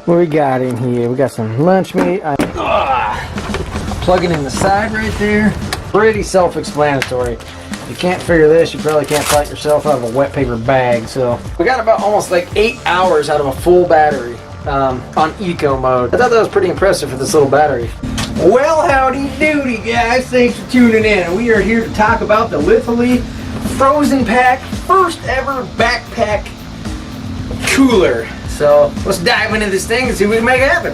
What we got in here? We got some lunch meat. Plugging in the side right there. Pretty self-explanatory. If you can't figure this, you probably can't fight yourself out of a wet paper bag. So we got about almost like 8 hours out of a full battery on eco mode. I thought that was pretty impressive for this little battery. Well, howdy doody guys, thanks for tuning in. We are here to talk about the Litheli Frozen Pack first ever backpack cooler. So let's dive into this thing and see if we can make it happen.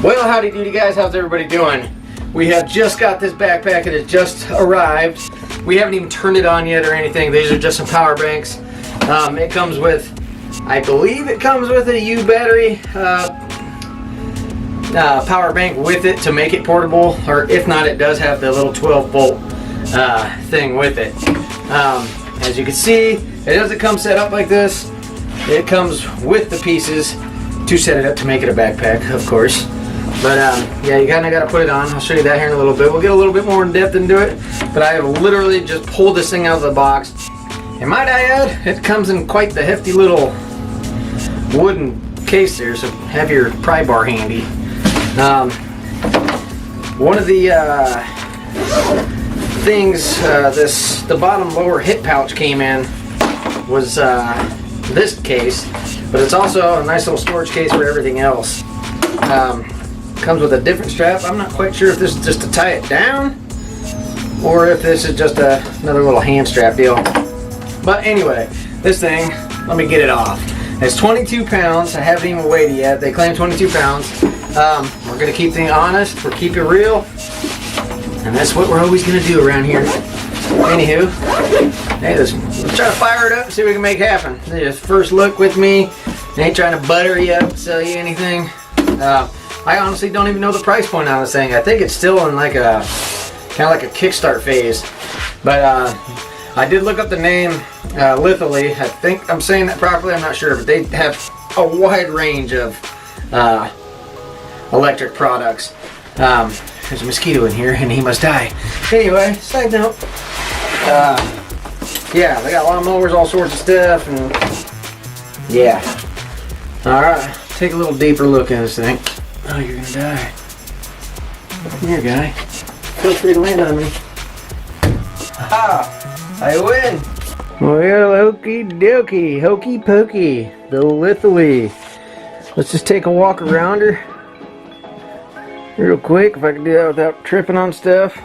Well, howdy doody guys, how's everybody doing? We have just got this backpack, it has just arrived. We haven't even turned it on yet or anything. These are just some power banks. It comes with, I believe it comes with a U battery power bank with it to make it portable, or if not, it does have the little 12 volt thing with it. As you can see, it doesn't come set up like this. It comes with the pieces to set it up to make it a backpack, of course. But yeah, you kind of got to put it on. I'll show you that here in a little bit. We'll get a little bit more in depth into it. But I have literally just pulled this thing out of the box. And might I add, it comes in quite the hefty little wooden case there, so have your pry bar handy. One of the things the bottom lower hip pouch came in was this case, but it's also a nice little storage case for everything else. Comes with a different strap. I'm not quite sure if this is just to tie it down or if this is just another little hand strap deal. But anyway, this thing, let me get it off. It's 22 pounds. I haven't even weighed it yet. They claim 22 pounds. We're going to keep things honest. We're keep it real. And that's what we're always going to do around here. Anywho, hey, let's try to fire it up and see what we can make happen. Just first look with me. I ain't trying to butter you up, sell you anything. I honestly don't even know the price point on this thing. I think it's still in like a kind of like a kickstart phase. But I did look up the name Litheli. I think I'm saying that properly. I'm not sure, but they have a wide range of electric products. There's a mosquito in here, and he must die. Anyway, side note. Yeah, they got lawnmowers, all sorts of stuff, and yeah. All right, take a little deeper look at this thing. Oh, you're gonna die. Here, guy. Feel free to land on me. Ha! I win! Well, hokey dokey, hokey pokey, the Litheli. Let's just take a walk around her real quick, if I can do that without tripping on stuff.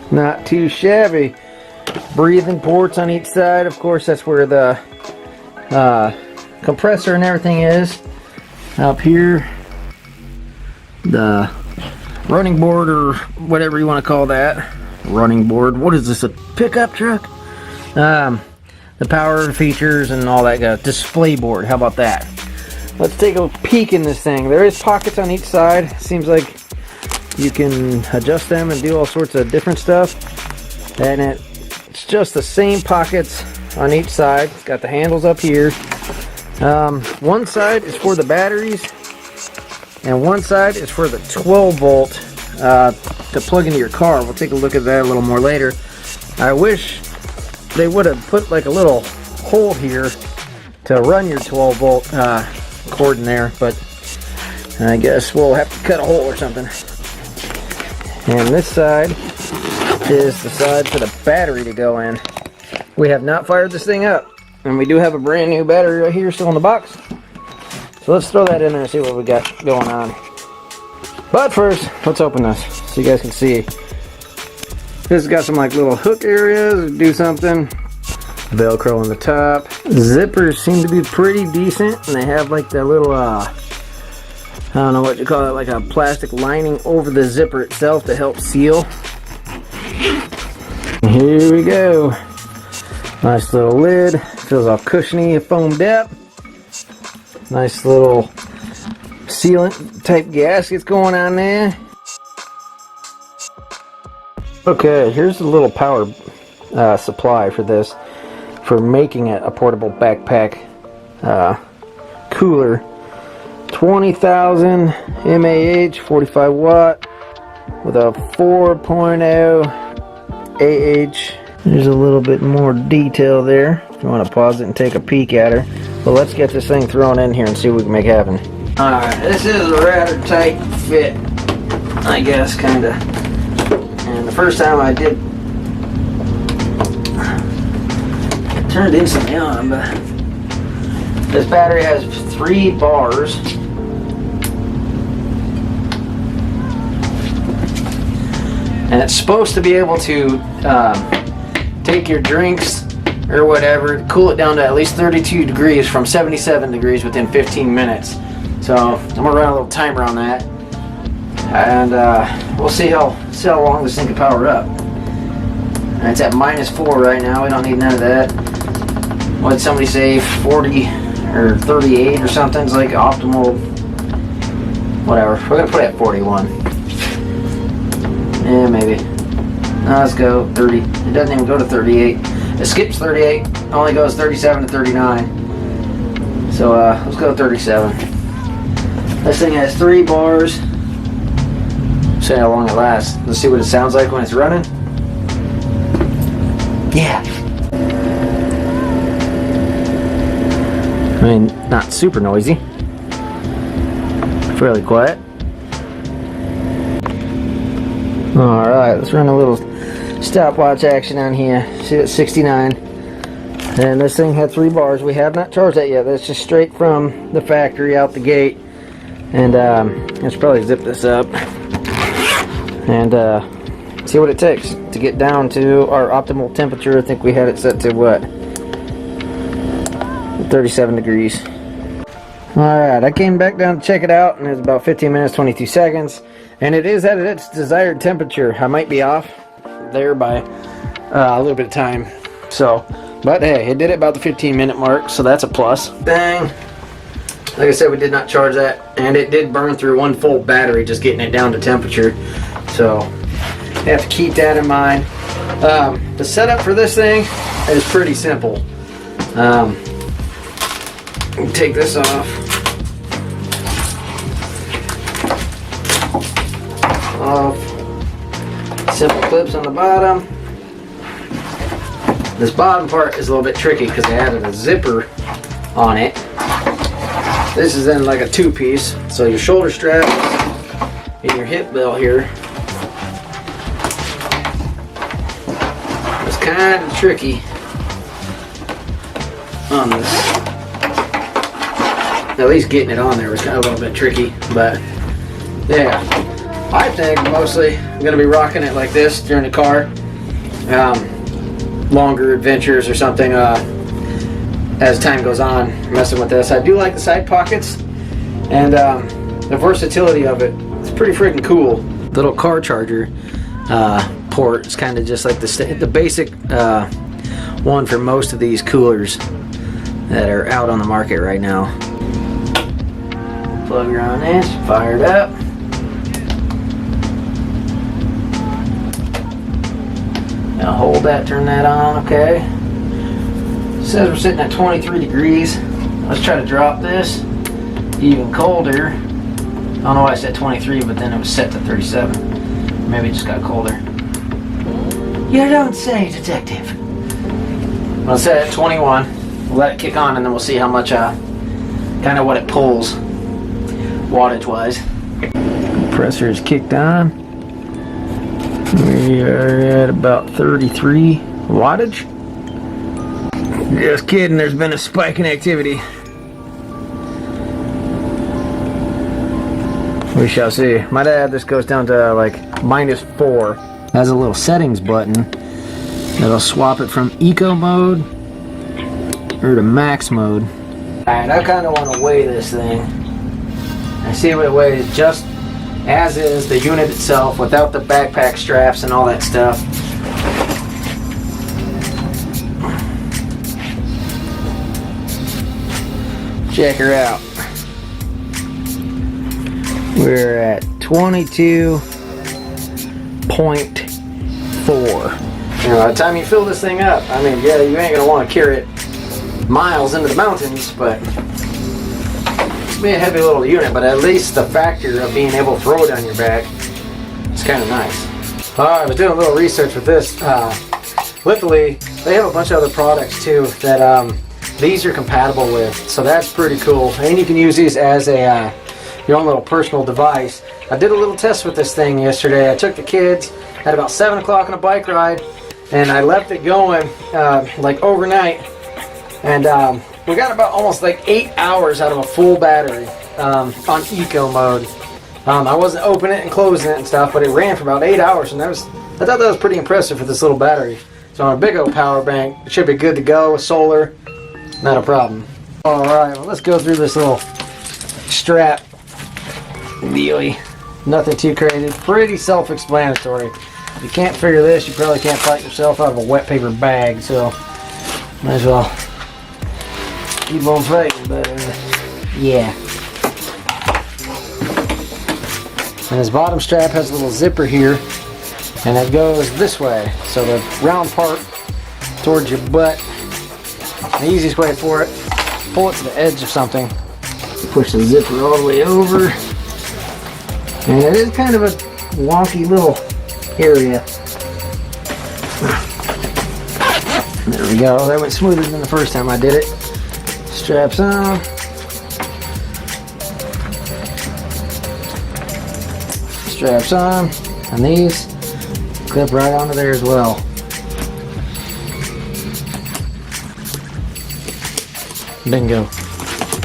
Not too shabby. Breathing ports on each side. Of course, that's where the compressor and everything is. Up here, the running board, or whatever you want to call that. Running board. What is this, a pickup truck? The power features and all that good. Display board, how about that? Let's take a peek in this thing. There is pockets on each side. Seems like you can adjust them and do all sorts of different stuff. And it's just the same pockets on each side. It's got the handles up here. One side is for the batteries, and one side is for the 12 volt to plug into your car. We'll take a look at that a little more later. I wish they would have put like a little hole here to run your 12 volt cord in there, but I guess we'll have to cut a hole or something. And this side is the side for the battery to go in. We have not fired this thing up, and we do have a brand new battery right here still in the box. So let's throw that in there and see what we got going on. But first, let's open this so you guys can see. This has got some like little hook areas, do something. Velcro on the top. Zippers seem to be pretty decent, and they have like that little I don't know what you call it, like a plastic lining over the zipper itself to help seal. Here we go. Nice little lid. Feels all cushiony and foamed up. Nice little sealant type gaskets going on there. Okay, here's a little power supply for this, for making it a portable backpack cooler. 20,000 mAh, 45 watt, with a 4.0 AH There's a little bit more detail there if you want to pause it and take a peek at her. But let's get this thing thrown in here and see what we can make happen. Alright, this is a rather tight fit, I guess, kinda. And the first time I did, it turned instantly on, but this battery has 3 bars. And it's supposed to be able to take your drinks or whatever, cool it down to at least 32 degrees from 77 degrees within 15 minutes. So I'm gonna run a little timer on that, and we'll see how long this thing can power up. And it's at -4 right now. We don't need none of that. What did somebody say? 40 or 38 or something? It's like optimal. Whatever. We're gonna put it at 41. Yeah, maybe. No, let's go 30. It doesn't even go to 38. It skips 38. Only goes 37 to 39. So let's go 37. This thing has 3 bars. See how long it lasts. Let's see what it sounds like when it's running. Yeah. I mean, not super noisy. Fairly quiet. Alright, let's run a little stopwatch action on here. See, it's 69. And this thing had 3 bars. We have not charged that yet. That's just straight from the factory out the gate. And let's probably zip this up and see what it takes to get down to our optimal temperature. I think we had it set to what? 37 degrees. Alright, I came back down to check it out, and it was about 15 minutes, 22 seconds. And it is at its desired temperature. I might be off there by a little bit of time. So, but hey, it did it about the 15-minute mark, so that's a plus. Dang. Like I said, we did not charge that, and it did burn through 1 full battery just getting it down to temperature. So, you have to keep that in mind. The setup for this thing is pretty simple. Take this off. Simple clips on the bottom. This bottom part is a little bit tricky because they added a zipper on it. This is then like a 2-piece, so your shoulder strap and your hip belt here. It's kind of tricky on this. At least getting it on there was kind of a little bit tricky, but yeah. I think mostly I'm going to be rocking it like this during the car. Longer adventures or something as time goes on, messing with this. I do like the side pockets, and the versatility of it. It's pretty freaking cool. Little car charger port is kind of just like the basic one for most of these coolers that are out on the market right now. Plug her on this, fire it up. Now hold that, turn that on, okay. It says we're sitting at 23 degrees. Let's try to drop this even colder. I don't know why I said 23, but then it was set to 37. Maybe it just got colder. You don't say, detective. I'll set it at 21. We'll let it kick on, and then we'll see how much, kind of what it pulls, wattage-wise. Compressor is kicked on. We are at about 33 wattage. Just kidding, there's been a spike in activity. We shall see. Might add this goes down to like -4. Has a little settings button that'll swap it from eco mode or to max mode. Alright, I kind of want to weigh this thing. I see what it weighs just as is, the unit itself, without the backpack straps and all that stuff. Check her out. We're at 22.4. By the time you fill this thing up, I mean, yeah, you ain't gonna want to carry it miles into the mountains, but it's be a heavy little unit, but at least the factor of being able to throw it on your back is kind of nice. I was doing a little research with this. Litheli, they have a bunch of other products too that these are compatible with, so that's pretty cool. And you can use these as a your own little personal device. I did a little test with this thing yesterday. I took the kids at about 7 o'clock on a bike ride, and I left it going like overnight, and we got about almost like 8 hours out of a full battery on eco mode. I wasn't opening it and closing it and stuff, but it ran for about 8 hours, and I thought that was pretty impressive for this little battery. So on a big old power bank, it should be good to go with solar. Not a problem. Alright, well, let's go through this little strap dealy. Nothing too crazy. Pretty self-explanatory. If you can't figure this, you probably can't fight yourself out of a wet paper bag, so might as well keep on fighting, but yeah. And this bottom strap has a little zipper here, and it goes this way. So the round part towards your butt. The easiest way for it, pull it to the edge of something, push the zipper all the way over, and it is kind of a wonky little area. There we go, that went smoother than the first time I did it. Straps on. Straps on, and these clip right onto there as well. Bingo.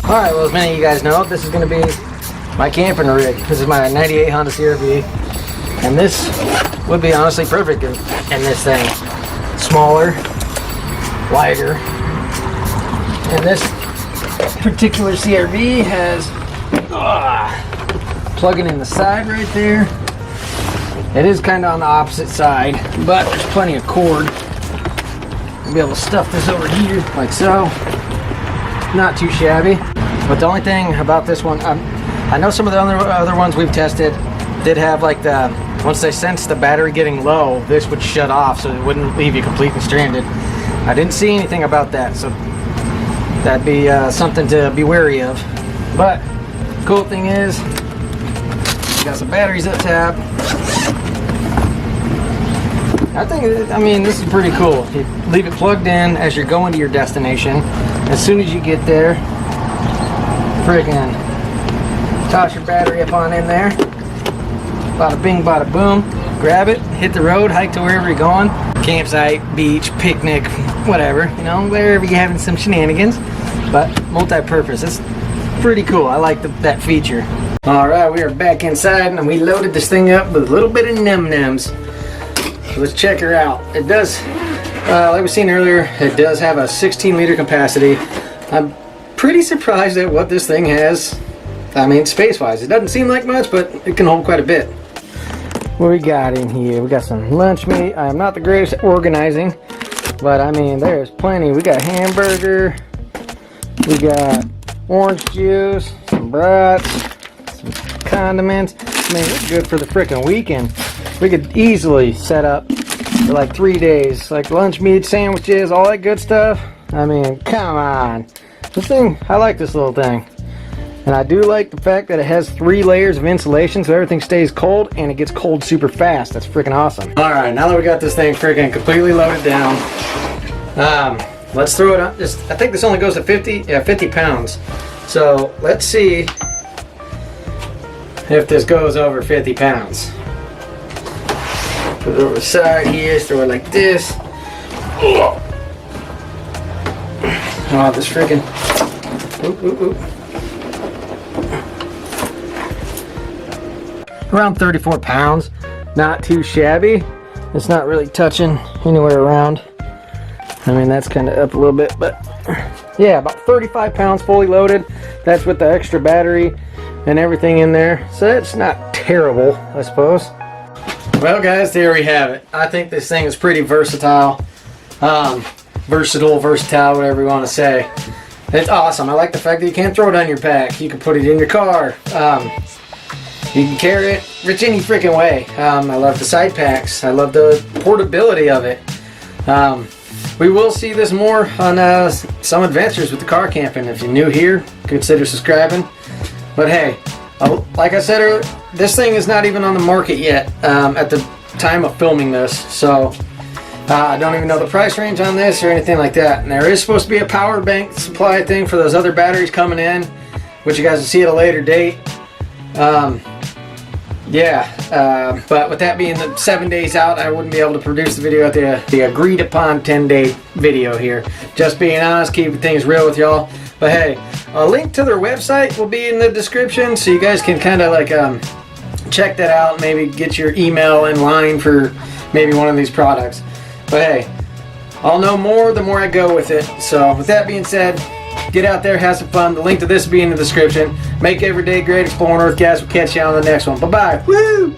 Alright, well, as many of you guys know, this is going to be my camping rig. This is my 98 Honda CR-V, and this would be honestly perfect in this thing. Smaller, lighter, and this particular CR-V has plugging in the side right there. It is kind of on the opposite side, but there's plenty of cord. I'll be able to stuff this over here like so. Not too shabby, but the only thing about this one, I know some of the other ones we've tested did have like once they sense the battery getting low, this would shut off so it wouldn't leave you completely stranded. I didn't see anything about that, so that'd be something to be wary of. But cool thing is, you got some batteries up top. I mean, this is pretty cool. You leave it plugged in as you're going to your destination. As soon as you get there, friggin' toss your battery up on in there. Bada bing, bada boom. Grab it, hit the road, hike to wherever you're going. Campsite, beach, picnic, whatever. You know, wherever you're having some shenanigans. But multi-purpose. It's pretty cool. I like that feature. Alright, we are back inside and we loaded this thing up with a little bit of num-nums. Let's check her out. It does, like we seen earlier, it does have a 16-liter capacity. I'm pretty surprised at what this thing has. I mean, space-wise, it doesn't seem like much, but it can hold quite a bit. What we got in here? We got some lunch meat. I am not the greatest at organizing, but I mean, there's plenty. We got hamburger. We got orange juice, some brats, some condiments. I mean, it's good for the frickin' weekend. We could easily set up for like 3 days, like lunch meat, sandwiches, all that good stuff. I mean, come on. This thing, I like this little thing. And I do like the fact that it has 3 layers of insulation so everything stays cold and it gets cold super fast. That's freaking awesome. Alright, now that we got this thing freaking completely loaded down, let's throw it up. I think this only goes to 50 pounds. So let's see if this goes over 50 pounds. Put it over the side here, throw it like this. Oh, this freaking. Oop, oop, oop. Around 34 pounds. Not too shabby. It's not really touching anywhere around. I mean, that's kind of up a little bit, but yeah, about 35 pounds fully loaded. That's with the extra battery and everything in there. So it's not terrible, I suppose. Well, guys, there we have it. I think this thing is pretty versatile. Versatile, whatever you want to say. It's awesome. I like the fact that you can't throw it on your pack. You can put it in your car. You can carry it any freaking way. I love the side packs. I love the portability of it. We will see this more on some adventures with the car camping. If you're new here, consider subscribing. But hey, like I said earlier, this thing is not even on the market yet at the time of filming this. So I don't even know the price range on this or anything like that. And there is supposed to be a power bank supply thing for those other batteries coming in, which you guys will see at a later date. But with that being the 7 days out, I wouldn't be able to produce the video at the agreed upon 10-day video here. Just being honest, keeping things real with y'all. But hey, a link to their website will be in the description, so you guys can kind of like check that out and maybe get your email in line for maybe one of these products. But hey, I'll know more the more I go with it. So with that being said, get out there, have some fun. The link to this will be in the description. Make every day great, exploring Earth, guys. We'll catch you on the next one. Bye-bye. Woo!